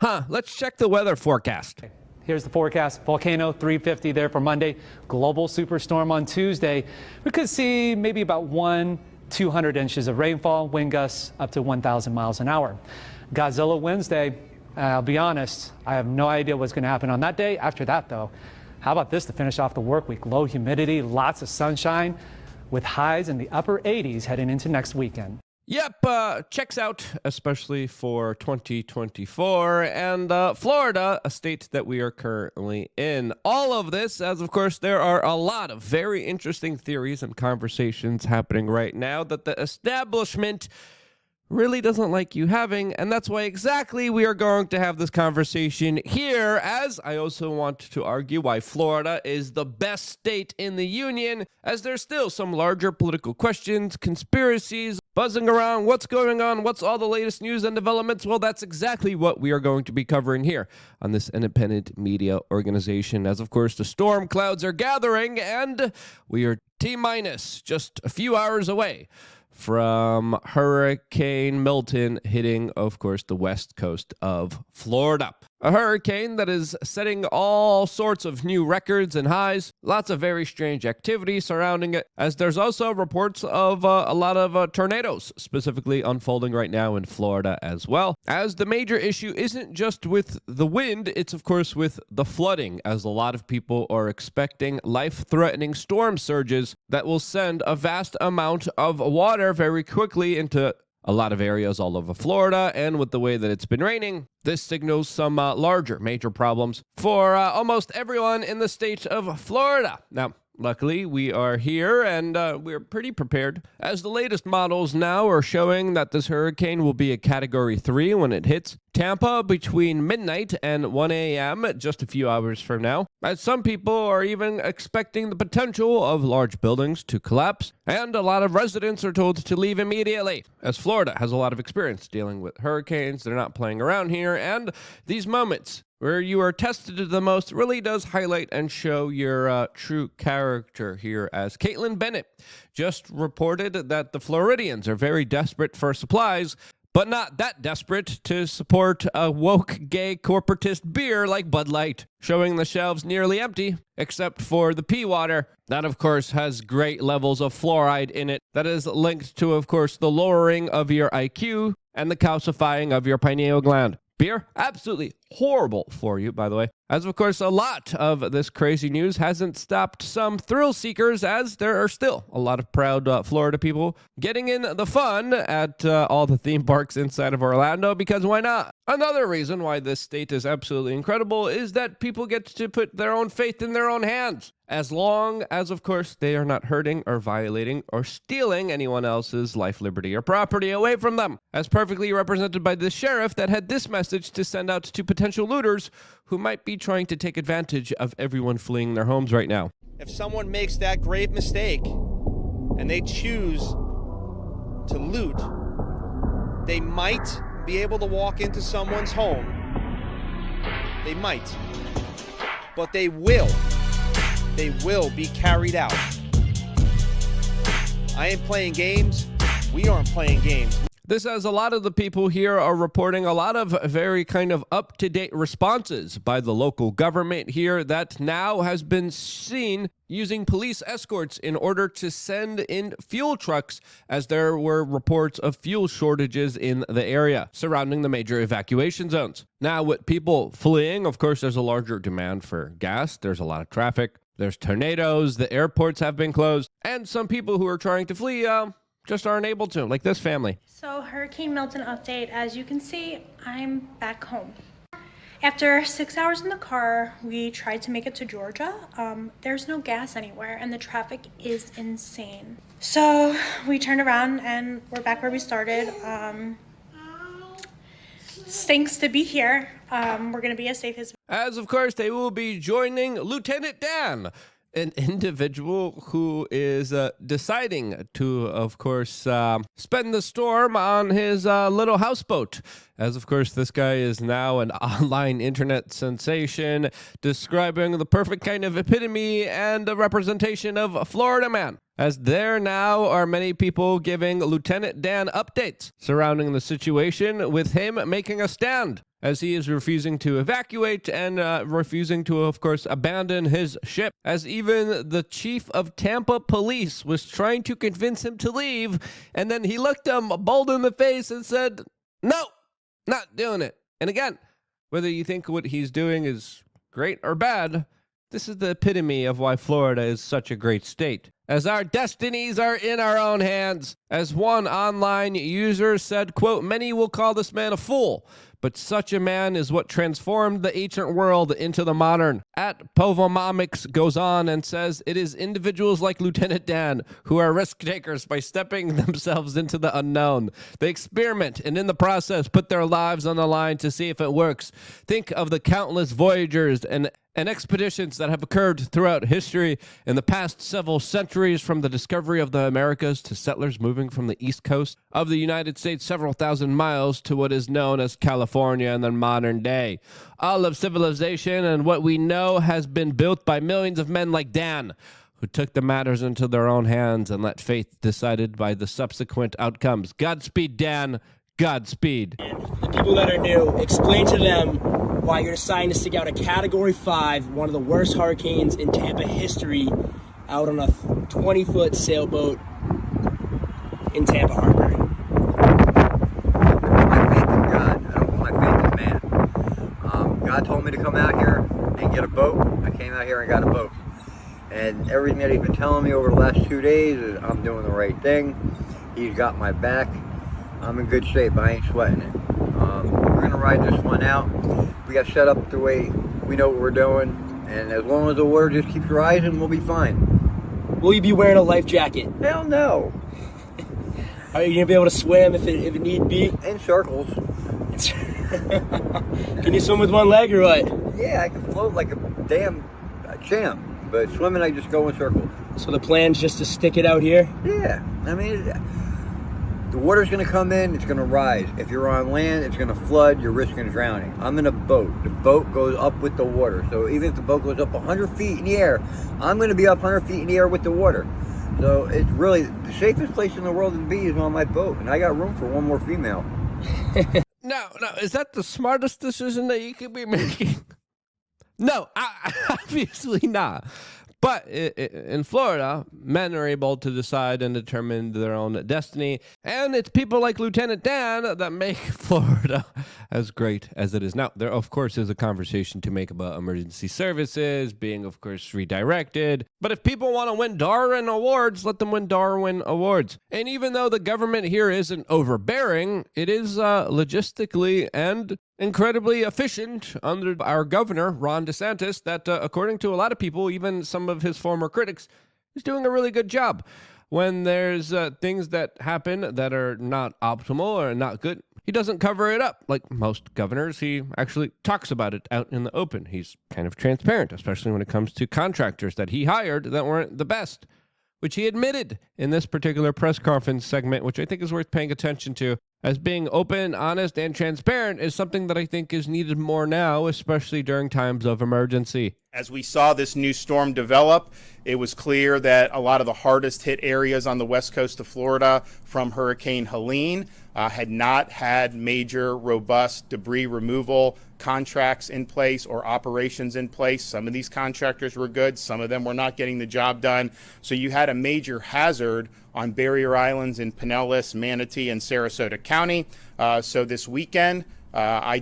Let's check the weather forecast. Here's the forecast. Volcano 350 there for Monday. Global superstorm on Tuesday. We could see maybe about 200 inches of rainfall, wind gusts up to 1,000 miles an hour. Godzilla Wednesday. I'll be honest, I have no idea what's going to happen on that day. After that, though, how about this to finish off the work week? Low humidity, lots of sunshine, with highs in the upper 80s heading into next weekend. Yep, checks out, especially for 2024, and Florida, a state that we are currently in. All of this, as of course, there are a lot of very interesting theories and conversations happening right now that the establishment really doesn't like you having, and that's why exactly we are going to have this conversation here, as I also want to argue why Florida is the best state in the union, as there's still some larger political questions, conspiracies, buzzing around, what's going on, what's all the latest news and developments. Well, that's exactly what we are going to be covering here on this independent media organization, as of course the storm clouds are gathering, and we are T-minus just a few hours away from Hurricane Milton hitting, of course, the west coast of Florida. A hurricane that is setting all sorts of new records and highs. Lots of very strange activity surrounding it, as there's also reports of a lot of tornadoes specifically unfolding right now in Florida as well. As the major issue isn't just with the wind, it's of course with the flooding, as a lot of people are expecting life-threatening storm surges that will send a vast amount of water very quickly into a lot of areas all over Florida, and with the way that it's been raining, this signals some larger major problems for almost everyone in the state of Florida. Now, luckily, we are here, and we're pretty prepared, as the latest models now are showing that this hurricane will be a Category 3 when it hits Tampa between midnight and 1 a.m., just a few hours from now, as some people are even expecting the potential of large buildings to collapse, and a lot of residents are told to leave immediately, as Florida has a lot of experience dealing with hurricanes. They're not playing around here, and these moments where you are tested the most really does highlight and show your true character here, as Caitlin Bennett just reported that the Floridians are very desperate for supplies, but not that desperate to support a woke gay corporatist beer like Bud Light, showing the shelves nearly empty, except for the pea water. That, of course, has great levels of fluoride in it. That is linked to, of course, the lowering of your IQ and the calcifying of your pineal gland. Beer, absolutely horrible for you, by the way. As of course, a lot of this crazy news hasn't stopped some thrill seekers, as there are still a lot of proud Florida people getting in the fun at all the theme parks inside of Orlando, because why not? Another reason why this state is absolutely incredible is that people get to put their own fate in their own hands, as long as, of course, they are not hurting or violating or stealing anyone else's life, liberty, or property away from them, as perfectly represented by this sheriff that had this message to send out to potential looters who might be trying to take advantage of everyone fleeing their homes right now. If someone makes that grave mistake and they choose to loot, they might be able to walk into someone's home. They might. But they will be carried out. I ain't playing games. We aren't playing games. This, as a lot of the people here are reporting a lot of very kind of up-to-date responses by the local government here that now has been seen using police escorts in order to send in fuel trucks, as there were reports of fuel shortages in the area surrounding the major evacuation zones. Now, with people fleeing, of course, there's a larger demand for gas. There's a lot of traffic. There's tornadoes. The airports have been closed. And some people who are trying to flee just aren't able to, like this family. So, Hurricane Milton update. As you can see, I'm back home. After 6 hours in the car, we tried to make it to Georgia. There's no gas anywhere, and the traffic is insane. So we turned around and we're back where we started. Stinks to be here. We're gonna be as safe as of course, they will be joining Lieutenant Dan, an individual who is deciding to, of course, spend the storm on his little houseboat, as of course this guy is now an online internet sensation, describing the perfect kind of epitome and a representation of Florida man. As there now are many people giving Lieutenant Dan updates surrounding the situation, with him making a stand, as he is refusing to evacuate and refusing to, of course, abandon his ship, as even the chief of Tampa police was trying to convince him to leave, and then he looked him bold in the face and said, "No, not doing it." And again, whether you think what he's doing is great or bad, this is the epitome of why Florida is such a great state, as our destinies are in our own hands. As one online user said, quote, "Many will call this man a fool, but such a man is what transformed the ancient world into the modern." At Povomomics goes on and says, "It is individuals like Lieutenant Dan who are risk takers by stepping themselves into the unknown. They experiment and in the process put their lives on the line to see if it works. Think of the countless voyagers and expeditions that have occurred throughout history in the past several centuries, from the discovery of the Americas to settlers moving from the east coast of the United States several thousand miles to what is known as California in the modern day. All of civilization and what we know has been built by millions of men like Dan, who took the matters into their own hands and let fate decided by the subsequent outcomes. Godspeed, Dan. Godspeed." The people that are new, explain to them why you're deciding to stick out a Category 5, one of the worst hurricanes in Tampa history, out on a 20-foot sailboat in Tampa Harbor. My faith in God. I don't put my faith in man. God told me to come out here and get a boat. I came out here and got a boat. And everything that he's been telling me over the last 2 days is I'm doing the right thing. He's got my back. I'm in good shape. I ain't sweating it. We're going to ride this one out. We got set up the way we know what we're doing. And as long as the water just keeps rising, we'll be fine. Will you be wearing a life jacket? Hell no. Are you going to be able to swim if it need be? In circles. Can you swim with one leg or what? Yeah, I can float like a damn champ. But swimming, I just go in circles. So the plan's just to stick it out here? Yeah. I mean, the water's going to come in, it's going to rise. If you're on land, it's going to flood, you're risking drowning. I'm in a boat. The boat goes up with the water. So even if the boat goes up 100 feet in the air, I'm going to be up 100 feet in the air with the water. So it's really, the safest place in the world to be is on my boat. And I got room for one more female. No, is that the smartest decision that you could be making? No, obviously not. But in Florida, men are able to decide and determine their own destiny. And it's people like Lieutenant Dan that make Florida as great as it is. Now, there, of course, is a conversation to make about emergency services being, of course, redirected. But if people want to win Darwin Awards, let them win Darwin Awards. And even though the government here isn't overbearing, it is logistically and incredibly efficient under our governor, Ron DeSantis, that according to a lot of people, even some of his former critics, is doing a really good job. When there's things that happen that are not optimal or not good, he doesn't cover it up. Like most governors, he actually talks about it out in the open. He's kind of transparent, especially when it comes to contractors that he hired that weren't the best, which he admitted in this particular press conference segment, which I think is worth paying attention to, as being open, honest, and transparent is something that I think is needed more now, especially during times of emergency. As we saw this new storm develop, it was clear that a lot of the hardest hit areas on the west coast of Florida from Hurricane Helene had not had major, robust debris removal contracts in place or operations in place. Some of these contractors were good. Some of them were not getting the job done. So you had a major hazard on barrier islands in Pinellas, Manatee, and Sarasota County. So this weekend, I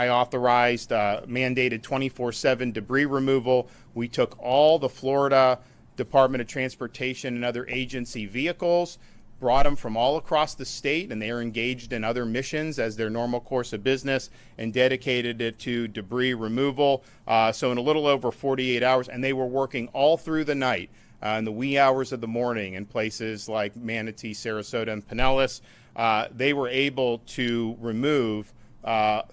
authorized mandated 24/7 debris removal. We took all the Florida Department of Transportation and other agency vehicles, brought them from all across the state, and they are engaged in other missions as their normal course of business, and dedicated it to debris removal. So in a little over 48 hours, and they were working all through the night, in the wee hours of the morning in places like Manatee, Sarasota, and Pinellas. They were able to remove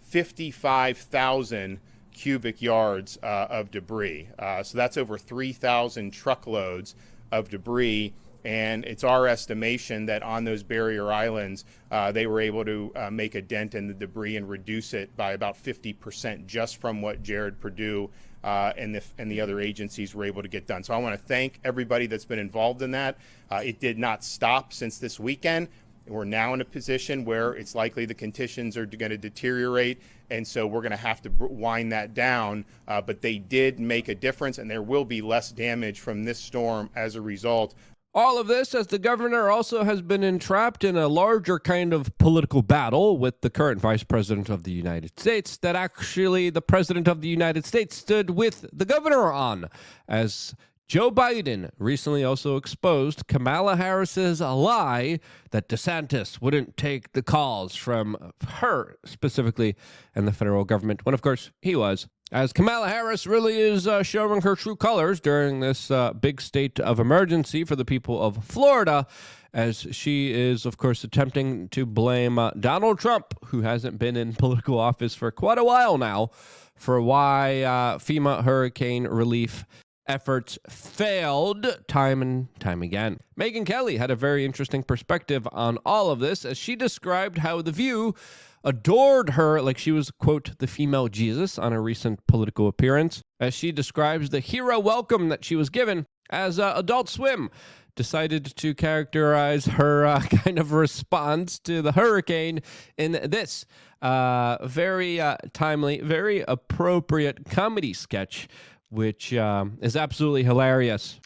55,000 cubic yards of debris. So that's over 3,000 truckloads of debris And it's our estimation that on those barrier islands, they were able to make a dent in the debris and reduce it by about 50% just from what Jared Perdue and the other agencies were able to get done. So I want to thank everybody that's been involved in that. It did not stop since this weekend. We're now in a position where it's likely the conditions are going to deteriorate, and so we're going to have to wind that down. But they did make a difference, and there will be less damage from this storm as a result. All of this as the governor also has been entrapped in a larger kind of political battle with the current vice president of the United States that actually the president of the United States stood with the governor on, as Joe Biden recently also exposed Kamala Harris's lie that DeSantis wouldn't take the calls from her specifically and the federal government, when of course he was. As Kamala Harris really is showing her true colors during this big state of emergency for the people of Florida, as she is, of course, attempting to blame Donald Trump, who hasn't been in political office for quite a while now, for why FEMA hurricane relief efforts failed time and time again. Megyn Kelly had a very interesting perspective on all of this, as she described how The View adored her like she was, quote, the female Jesus on a recent political appearance, as she describes the hero welcome that she was given, as Adult Swim decided to characterize her kind of response to the hurricane in this very timely, very appropriate comedy sketch, which is absolutely hilarious.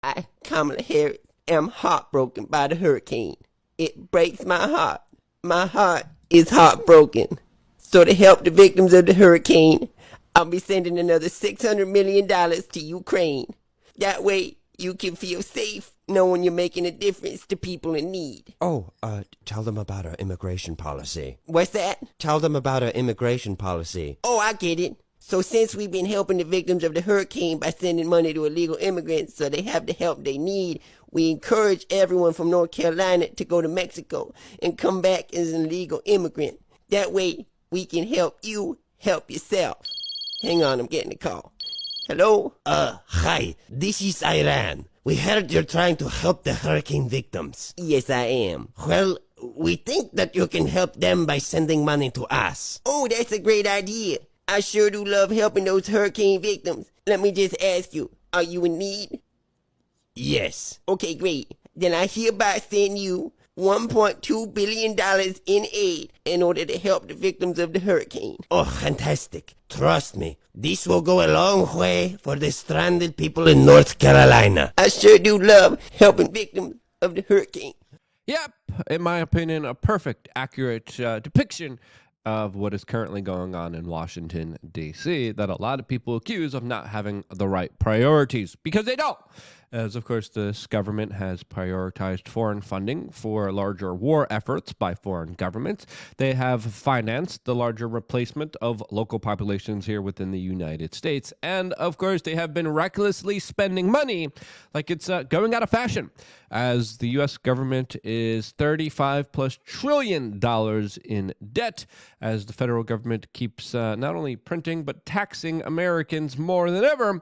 I, Kamala Harris, am heartbroken by the hurricane. It breaks my heart. My heart is heartbroken. So to help the victims of the hurricane, I'll be sending another $600 million to Ukraine. That way, you can feel safe knowing you're making a difference to people in need. Oh, tell them about our immigration policy. What's that? Tell them about our immigration policy. Oh, I get it. So since we've been helping the victims of the hurricane by sending money to illegal immigrants so they have the help they need, we encourage everyone from North Carolina to go to Mexico and come back as an illegal immigrant. That way, we can help you help yourself. Hang on, I'm getting a call. Hello? Hi, this is Iran. We heard you're trying to help the hurricane victims. Yes, I am. Well, we think that you can help them by sending money to us. Oh, that's a great idea. I sure do love helping those hurricane victims. Let me just ask you, are you in need? Yes. Okay, great. Then I hereby send you $1.2 billion in aid in order to help the victims of the hurricane. Oh, fantastic. Trust me, this will go a long way for the stranded people in North Carolina. I sure do love helping victims of the hurricane. Yep, in my opinion, a perfect, accurate depiction of what is currently going on in Washington, D.C., that a lot of people accuse of not having the right priorities, because they don't. As, of course, this government has prioritized foreign funding for larger war efforts by foreign governments. They have financed the larger replacement of local populations here within the United States. And, of course, they have been recklessly spending money like it's going out of fashion, as the U.S. government is $35+ trillion in debt, as the federal government keeps not only printing but taxing Americans more than ever,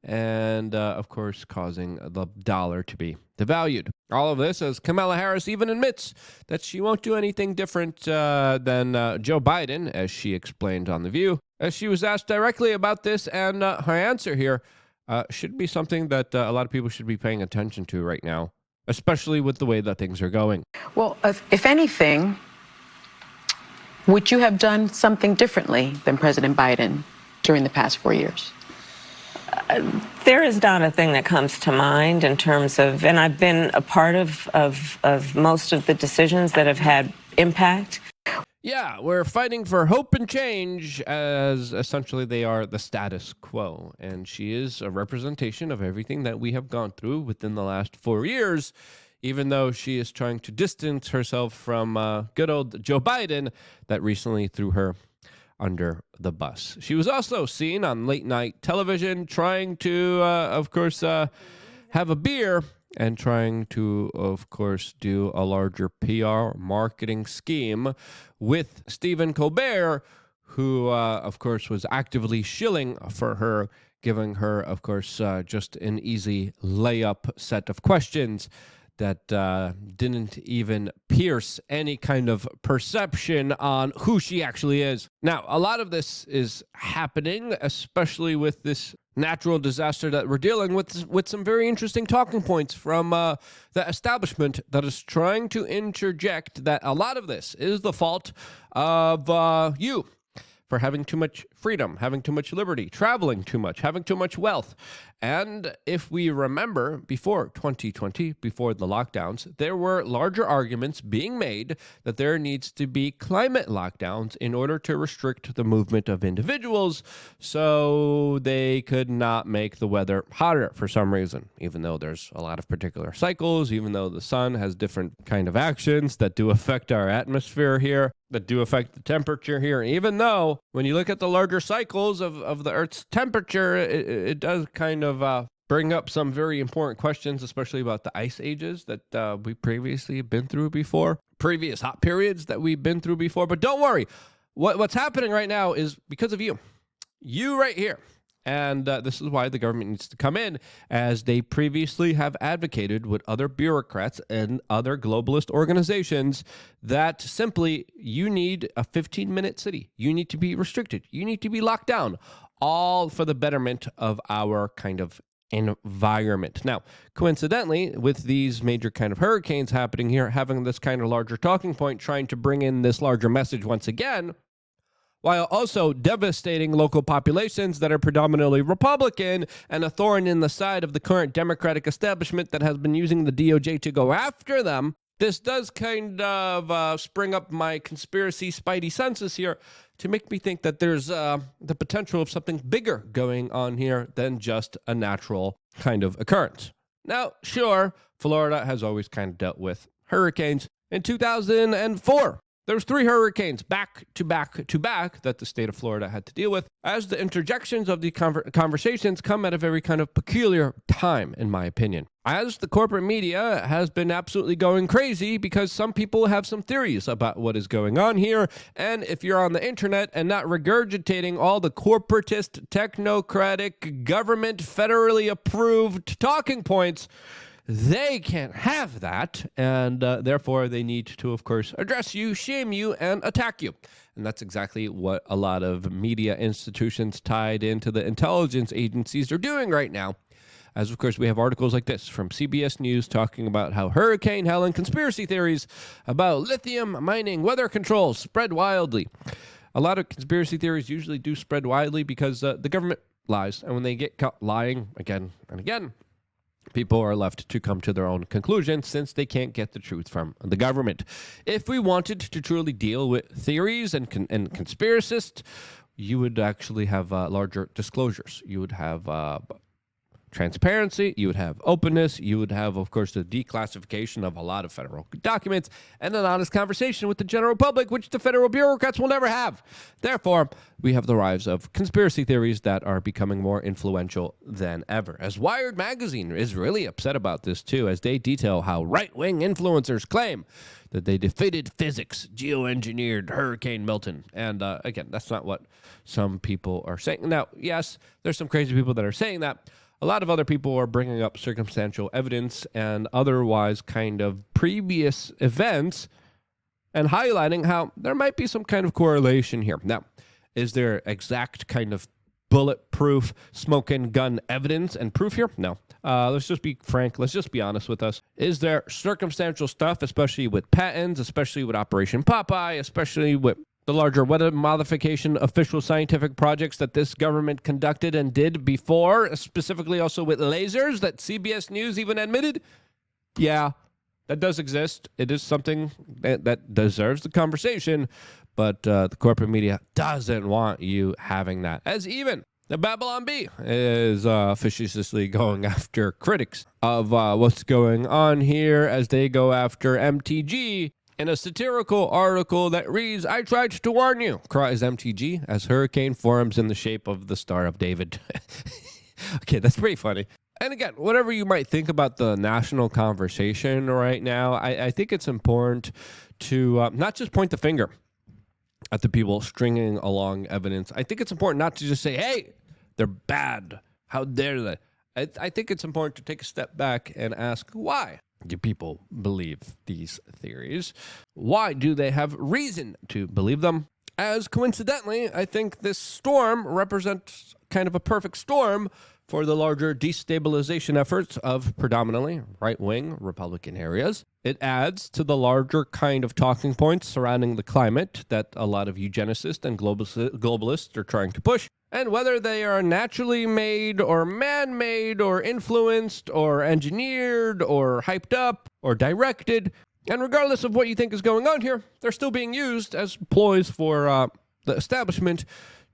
and, of course, causing the dollar to be devalued. All of this as Kamala Harris even admits that she won't do anything different than Joe Biden, as she explained on The View. As she was asked directly about this, and her answer here should be something that a lot of people should be paying attention to right now, especially with the way that things are going. Well, if anything, would you have done something differently than President Biden during the past 4 years? There is not a thing that comes to mind in terms of, and I've been a part of most of the decisions that have had impact. Yeah, we're fighting for hope and change, as essentially they are the status quo. And she is a representation of everything that we have gone through within the last 4 years, even though she is trying to distance herself from good old Joe Biden that recently threw her under the bus. She was also seen on late night television trying to, of course, have a beer and trying to, of course, do a larger PR marketing scheme with Stephen Colbert, who, of course, was actively shilling for her, giving her, of course, just an easy layup set of questions that didn't even pierce any kind of perception on who she actually is. Now, a lot of this is happening, especially with this natural disaster that we're dealing with some very interesting talking points from the establishment that is trying to interject that a lot of this is the fault of you for having too much freedom, having too much liberty, traveling too much, having too much wealth. And if we remember, before 2020, before the lockdowns, there were larger arguments being made that there needs to be climate lockdowns in order to restrict the movement of individuals so they could not make the weather hotter for some reason, even though there's a lot of particular cycles, even though the sun has different kind of actions that do affect our atmosphere here, that do affect the temperature here, even though when you look at the larger cycles of the Earth's temperature, it does kind of bring up some very important questions, especially about the ice ages that we previously have been through before, previous hot periods that we've been through before. But don't worry, what's happening right now is because of you right here. And this is why the government needs to come in, as they previously have advocated with other bureaucrats and other globalist organizations that simply you need a 15-minute city. You need to be restricted. You need to be locked down, all for the betterment of our kind of environment. Now, coincidentally, with these major kind of hurricanes happening here, having this kind of larger talking point, trying to bring in this larger message once again, while also devastating local populations that are predominantly Republican and a thorn in the side of the current Democratic establishment that has been using the DOJ to go after them. This does kind of spring up my conspiracy spidey senses here to make me think that there's the potential of something bigger going on here than just a natural kind of occurrence. Now, sure, Florida has always kind of dealt with hurricanes. In 2004, there was 3 hurricanes back to back to back that the state of Florida had to deal with, as the interjections of the conversations come at a very kind of peculiar time, in my opinion. As the corporate media has been absolutely going crazy because some people have some theories about what is going on here, and if you're on the internet and not regurgitating all the corporatist, technocratic, government, federally approved talking points, they can't have that, and therefore they need to, of course, address you, shame you, and attack you. And that's exactly what a lot of media institutions tied into the intelligence agencies are doing right now. As, of course, we have articles like this from CBS News talking about how Hurricane Helen conspiracy theories about lithium mining weather controls spread wildly. A lot of conspiracy theories usually do spread widely because the government lies, and when they get caught lying again and again, people are left to come to their own conclusions since they can't get the truth from the government. If we wanted to truly deal with theories and conspiracists, you would actually have larger disclosures. You would have transparency, you would have openness, you would have, of course, the declassification of a lot of federal documents, and an honest conversation with the general public, which the federal bureaucrats will never have. Therefore, we have the rise of conspiracy theories that are becoming more influential than ever. As Wired magazine is really upset about this, too, as they detail how right-wing influencers claim that they defeated physics, geoengineered Hurricane Milton. And again, that's not what some people are saying. Now, yes, there's some crazy people that are saying that. A lot of other people are bringing up circumstantial evidence and otherwise kind of previous events and highlighting how there might be some kind of correlation here. Now, is there exact kind of bulletproof smoke and gun evidence and proof here? No. Let's just be frank. Let's just be honest with us. Is there circumstantial stuff, especially with patents, especially with Operation Popeye, especially with the larger weather modification official scientific projects that this government conducted and did before, specifically also with lasers that CBS News even admitted? Yeah, that does exist. It is something that deserves the conversation, but the corporate media doesn't want you having that. As even the Babylon Bee is facetiously going after critics of what's going on here as they go after MTG. In a satirical article that reads, "I tried to warn you," cries MTG as hurricane forms in the shape of the Star of David. Okay, that's pretty funny. And again, whatever you might think about the national conversation right now, I think it's important to not just point the finger at the people stringing along evidence. I think it's important not to just say, hey, they're bad. How dare they? I think it's important to take a step back and ask why. do people believe these theories? Why do they have reason to believe them? As coincidentally, I think this storm represents kind of a perfect storm for the larger destabilization efforts of predominantly right-wing Republican areas. It adds to the larger kind of talking points surrounding the climate that a lot of eugenicists and globalists are trying to push. And whether they are naturally made or man-made or influenced or engineered or hyped up or directed, and regardless of what you think is going on here, they're still being used as ploys for the establishment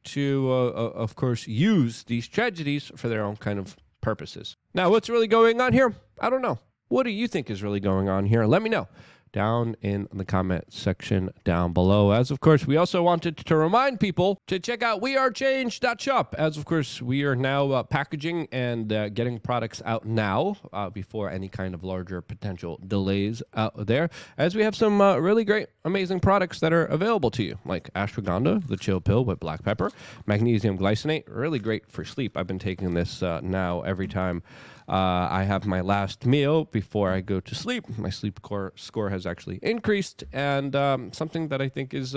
to, of course, use these tragedies for their own kind of purposes. Now, what's really going on here? I don't know. What do you think is really going on here? Let me know down in the comment section down below. As of course, we also wanted to remind people to check out wearechange.shop. As of course, we are now packaging and getting products out now before any kind of larger potential delays out there, as we have some really great, amazing products that are available to you, like ashwagandha, the chill pill with black pepper, magnesium glycinate, really great for sleep. I've been taking this now every time I have my last meal before I go to sleep. My sleep score has actually increased, and something that I think is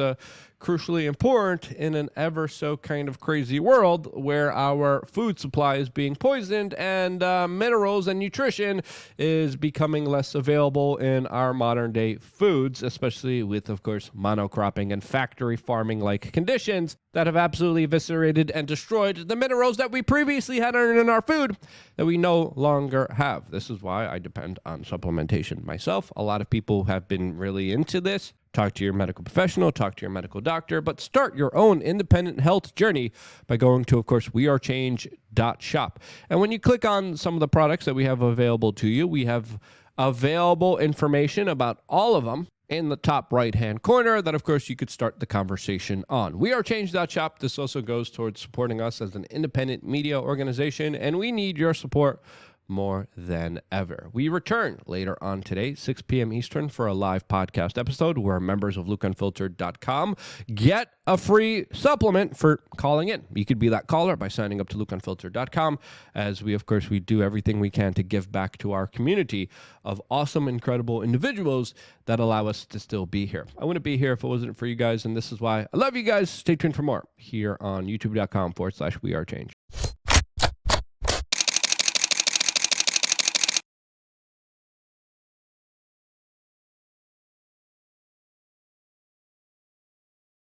crucially important in an ever so kind of crazy world where our food supply is being poisoned and minerals and nutrition is becoming less available in our modern day foods, especially with, of course, monocropping and factory farming like conditions that have absolutely eviscerated and destroyed the minerals that we previously had in our food that we no longer have. This is why I depend on supplementation myself. A lot of people have been really into this. Talk to your medical professional, talk to your medical doctor, but start your own independent health journey by going to, of course, wearechange.shop. And when you click on some of the products that we have available to you, we have available information about all of them in the top right-hand corner that, of course, you could start the conversation on. Wearechange.shop. This also goes towards supporting us as an independent media organization, and we need your support more than ever. We return later on today, 6 p.m. Eastern, for a live podcast episode where members of LukeUnfiltered.com get a free supplement for calling in. You could be that caller by signing up to LukeUnfiltered.com, as we, of course, we do everything we can to give back to our community of awesome, incredible individuals that allow us to still be here. I wouldn't be here if it wasn't for you guys, and this is why I love you guys. Stay tuned for more here on youtube.com/wearechange.